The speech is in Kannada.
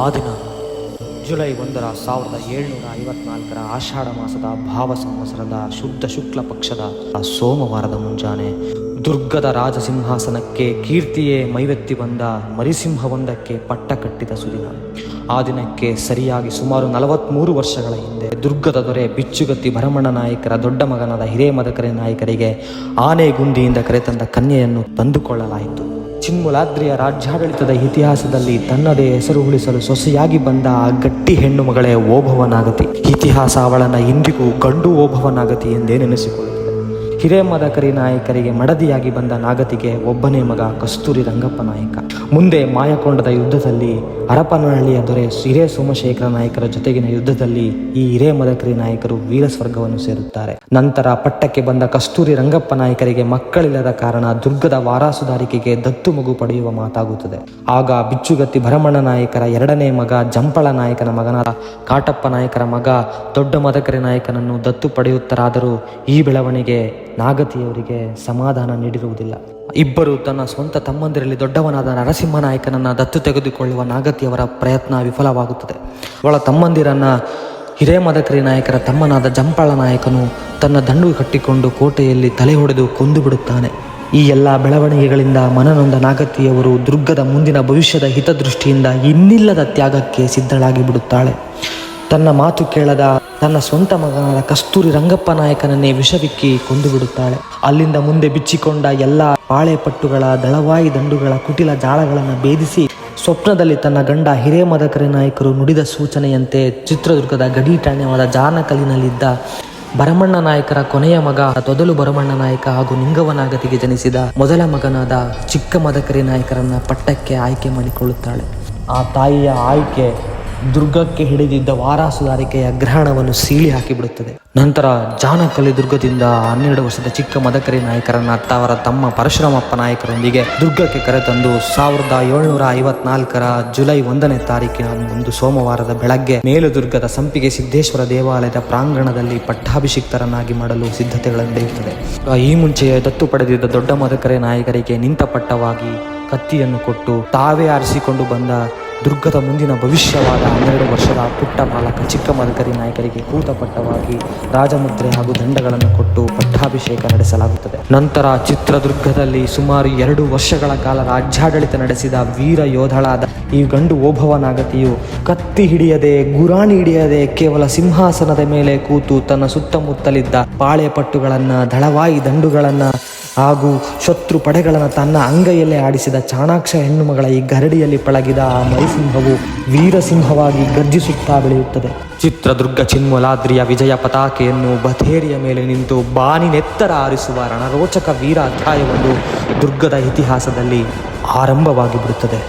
ಆ ದಿನ ಜುಲೈ 1754 ಆಷಾಢ ಮಾಸದ ಭಾವ ಸಂವತ್ಸರದ ಶುದ್ಧ ಶುಕ್ಲ ಪಕ್ಷದ ಸೋಮವಾರದ ಮುಂಜಾನೆ ದುರ್ಗದ ರಾಜಸಿಂಹಾಸನಕ್ಕೆ ಕೀರ್ತಿಯೇ ಮೈವೆತ್ತಿ ಬಂದ ಮರಿಸಿಂಹವೊಂದಕ್ಕೆ ಪಟ್ಟ ಕಟ್ಟಿದ ಸುದಿನ. ಆ ದಿನಕ್ಕೆ ಸರಿಯಾಗಿ ಸುಮಾರು 43 ವರ್ಷಗಳ ಹಿಂದೆ ದುರ್ಗದ ದೊರೆ ಬಿಚ್ಚುಗತ್ತಿ ಭರಮಣ್ಣ ನಾಯಕರ ದೊಡ್ಡ ಮಗನಾದ ಹಿರೇಮದಕರಿ ನಾಯಕರಿಗೆ ಆನೆಗುಂದಿಯಿಂದ ಕರೆತಂದ ಕನ್ಯೆಯನ್ನು ತಂದುಕೊಳ್ಳಲಾಯಿತು. ಚಿನ್ಮೂಲಾದ್ರಿಯ ರಾಜ್ಯಾಡಳಿತದ ಇತಿಹಾಸದಲ್ಲಿ ತನ್ನದೇ ಹೆಸರು ಉಳಿಸಲು ಸೊಸೆಯಾಗಿ ಬಂದ ಆ ಗಟ್ಟಿ ಹೆಣ್ಣು ಮಗಳೇ ಓಭವನಾಗತಿ. ಇತಿಹಾಸ ಅವಳನ್ನು ಇಂದಿಗೂ ಗಂಡು ಓಭವನಾಗತಿ ಎಂದೇ ನೆನೆಸಿಕೊಳ್ಳುತ್ತದೆ. ಹಿರೇಮದಕರಿ ನಾಯಕರಿಗೆ ಮಡದಿಯಾಗಿ ಬಂದ ನಾಗತಿಗೆ ಒಬ್ಬನೇ ಮಗ ಕಸ್ತೂರಿ ರಂಗಪ್ಪ ನಾಯಕ. ಮುಂದೆ ಮಾಯಕೊಂಡದ ಯುದ್ಧದಲ್ಲಿ ಹರಪನಹಳ್ಳಿಯ ದೊರೆ ಹಿರೇ ಸೋಮಶೇಖರ ನಾಯಕರ ಜೊತೆಗಿನ ಯುದ್ಧದಲ್ಲಿ ಈ ಹಿರೇಮದಕರಿ ನಾಯಕರು ವೀರ ಸ್ವರ್ಗವನ್ನು ಸೇರುತ್ತಾರೆ. ನಂತರ ಪಟ್ಟಕ್ಕೆ ಬಂದ ಕಸ್ತೂರಿ ರಂಗಪ್ಪ ನಾಯಕರಿಗೆ ಮಕ್ಕಳಿಲ್ಲದ ಕಾರಣ ದುರ್ಗದ ವಾರಾಸುದಾರಿಕೆಗೆ ದತ್ತು ಮಗು ಪಡೆಯುವ ಮಾತಾಗುತ್ತದೆ. ಆಗ ಬಿಚ್ಚುಗತ್ತಿ ಭರಮಣ್ಣ ನಾಯಕರ ಎರಡನೇ ಮಗ ಜಂಪಳ ನಾಯಕನ ಮಗನಾದ ಕಾಟಪ್ಪ ನಾಯಕರ ಮಗ ದೊಡ್ಡ ಮದಕರಿ ನಾಯಕನನ್ನು ದತ್ತು ಪಡೆಯುತ್ತರಾದರೂ ಈ ಬೆಳವಣಿಗೆ ನಾಗತಿಯವರಿಗೆ ಸಮಾಧಾನ ನೀಡಿರುವುದಿಲ್ಲ. ಇಬ್ಬರು ತನ್ನ ಸ್ವಂತ ತಮ್ಮಂದಿರಲ್ಲಿ ದೊಡ್ಡವನಾದ ನರಸಿಂಹ ನಾಯಕನನ್ನು ದತ್ತು ತೆಗೆದುಕೊಳ್ಳುವ ನಾಗತಿಯವರ ಪ್ರಯತ್ನ ವಿಫಲವಾಗುತ್ತದೆ. ಅವಳ ತಮ್ಮಂದಿರನ್ನ ಹಿರೇಮದಕರಿ ನಾಯಕರ ತಮ್ಮನಾದ ಜಂಪಳ ನಾಯಕನು ತನ್ನ ದಂಡು ಕಟ್ಟಿಕೊಂಡು ಕೋಟೆಯಲ್ಲಿ ತಲೆ ಹೊಡೆದು ಕೊಂದು ಬಿಡುತ್ತಾನೆ. ಈ ಎಲ್ಲ ಬೆಳವಣಿಗೆಗಳಿಂದ ಮನನೊಂದ ನಾಗತಿಯವರು ದುರ್ಗದ ಮುಂದಿನ ಭವಿಷ್ಯದ ಹಿತದೃಷ್ಟಿಯಿಂದ ಇನ್ನಿಲ್ಲದ ತ್ಯಾಗಕ್ಕೆ ಸಿದ್ಧಳಾಗಿ ಬಿಡುತ್ತಾಳೆ. ತನ್ನ ಮಾತು ಕೇಳದ ತನ್ನ ಸ್ವಂತ ಮಗನಾದ ಕಸ್ತೂರಿ ರಂಗಪ್ಪ ನಾಯಕನನ್ನೇ ವಿಷವಿಕ್ಕಿ ಕೊಂದು ಬಿಡುತ್ತಾಳೆ. ಅಲ್ಲಿಂದ ಮುಂದೆ ಬಿಚ್ಚಿಕೊಂಡ ಎಲ್ಲ ಪಾಳೆಪಟ್ಟುಗಳ ದಳವಾಯಿ ದಂಡುಗಳ ಕುಟಿಲ ಜಾಳಗಳನ್ನು ಭೇದಿಸಿ ಸ್ವಪ್ನದಲ್ಲಿ ತನ್ನ ಗಂಡ ಹಿರೇಮದಕರಿ ನಾಯಕರು ನುಡಿದ ಸೂಚನೆಯಂತೆ ಚಿತ್ರದುರ್ಗದ ಗಡಿ ಠಾಣ್ಯವಾದ ಜಾನಕಲ್ಲಿನಲ್ಲಿದ್ದ ಭರಮಣ್ಣ ನಾಯಕರ ಕೊನೆಯ ಮಗ ತೊದಲು ಭರಮಣ್ಣ ನಾಯಕ ಹಾಗೂ ನಿಂಗವನಾಗತಿಗೆ ಜನಿಸಿದ ಮೊದಲ ಮಗನಾದ ಚಿಕ್ಕ ಮದಕರಿ ನಾಯಕರನ್ನ ಪಟ್ಟಕ್ಕೆ ಆಯ್ಕೆ ಮಾಡಿಕೊಳ್ಳುತ್ತಾಳೆ. ಆ ತಾಯಿಯ ಆಯ್ಕೆ ದುರ್ಗಕ್ಕೆ ಹಿಡಿದಿದ್ದ ವಾರಾಸುದಾರಿಕೆಯ ಗ್ರಹಣವನ್ನು ಸೀಳಿ ಹಾಕಿಬಿಡುತ್ತದೆ. ನಂತರ ಜಾನಕಲ್ಲಿ ದುರ್ಗದಿಂದ 12 ವರ್ಷದ ಚಿಕ್ಕ ಮದಕರಿ ನಾಯಕರನ್ನ ಅವರ ತಮ್ಮ ಪರಶುರಾಮಪ್ಪ ನಾಯಕರೊಂದಿಗೆ ದುರ್ಗಕ್ಕೆ ಕರೆತಂದು 1754 ಜುಲೈ 1ನೇ ತಾರೀಕಿನ ಒಂದು ಸೋಮವಾರದ ಬೆಳಗ್ಗೆ ಮೇಲುದುರ್ಗದ ಸಂಪಿಗೆ ಸಿದ್ದೇಶ್ವರ ದೇವಾಲಯದ ಪ್ರಾಂಗಣದಲ್ಲಿ ಪಟ್ಟಾಭಿಷಿಕ್ತರನ್ನಾಗಿ ಮಾಡಲು ಸಿದ್ಧತೆಗಳು ನಡೆಯುತ್ತದೆ. ಈ ಮುಂಚೆಯೇ ದತ್ತು ಪಡೆದಿದ್ದ ದೊಡ್ಡ ಮದಕರಿ ನಾಯಕರಿಗೆ ನಿಂತ ಪಟ್ಟವಾಗಿ ಕತ್ತಿಯನ್ನು ಕೊಟ್ಟು ತಾವೇ ಆರಿಸಿಕೊಂಡು ಬಂದ ದುರ್ಗದ ಮುಂದಿನ ಭವಿಷ್ಯವಾದ 12 ವರ್ಷದ ಪುಟ್ಟ ಬಾಲಕ ಚಿಕ್ಕ ಮದಕರಿ ನಾಯಕರಿಗೆ ಕೂತ ಪಟ್ಟವಾಗಿ ರಾಜಮುದ್ರೆ ಹಾಗೂ ದಂಡಗಳನ್ನು ಕೊಟ್ಟು ಪಟ್ಟಾಭಿಷೇಕ ನಡೆಸಲಾಗುತ್ತದೆ. ನಂತರ ಚಿತ್ರದುರ್ಗದಲ್ಲಿ ಸುಮಾರು 2 ವರ್ಷಗಳ ಕಾಲ ರಾಜ್ಯಾಡಳಿತ ನಡೆಸಿದ ವೀರ ಯೋಧಳಾದ ಈ ಗಂಡು ಓಭವನಾಗತಿಯು ಕತ್ತಿ ಹಿಡಿಯದೆ ಗುರಾಣಿ ಹಿಡಿಯದೆ ಕೇವಲ ಸಿಂಹಾಸನದ ಮೇಲೆ ಕೂತು ತನ್ನ ಸುತ್ತಮುತ್ತಲಿದ್ದ ಪಾಳೆಪಟ್ಟುಗಳನ್ನ ದಳವಾಯಿ ದಂಡುಗಳನ್ನ ಹಾಗೂ ಶತ್ರು ಪಡೆಗಳನ್ನು ತನ್ನ ಅಂಗೈಯಲ್ಲೇ ಆಡಿಸಿದ ಚಾಣಾಕ್ಷ ಹೆಣ್ಣು ಮಗಳ ಈ ಗರಡಿಯಲ್ಲಿ ಪಳಗಿದ ಆ ಮರಿಸಿಂಹವು ವೀರಸಿಂಹವಾಗಿ ಗರ್ಜಿಸುತ್ತಾ ಬೆಳೆಯುತ್ತದೆ. ಚಿತ್ರದುರ್ಗ ಚಿನ್ಮೂಲಾದ್ರಿಯ ವಿಜಯ ಪತಾಕೆಯನ್ನು ಬಥೇರಿಯ ಮೇಲೆ ನಿಂತು ಬಾನಿನೆತ್ತರ ಆರಿಸುವ ರಣರೋಚಕ ವೀರ ಅಧ್ಯಾಯವೊಂದು ದುರ್ಗದ ಇತಿಹಾಸದಲ್ಲಿ ಆರಂಭವಾಗಿ ಬಿಡುತ್ತದೆ.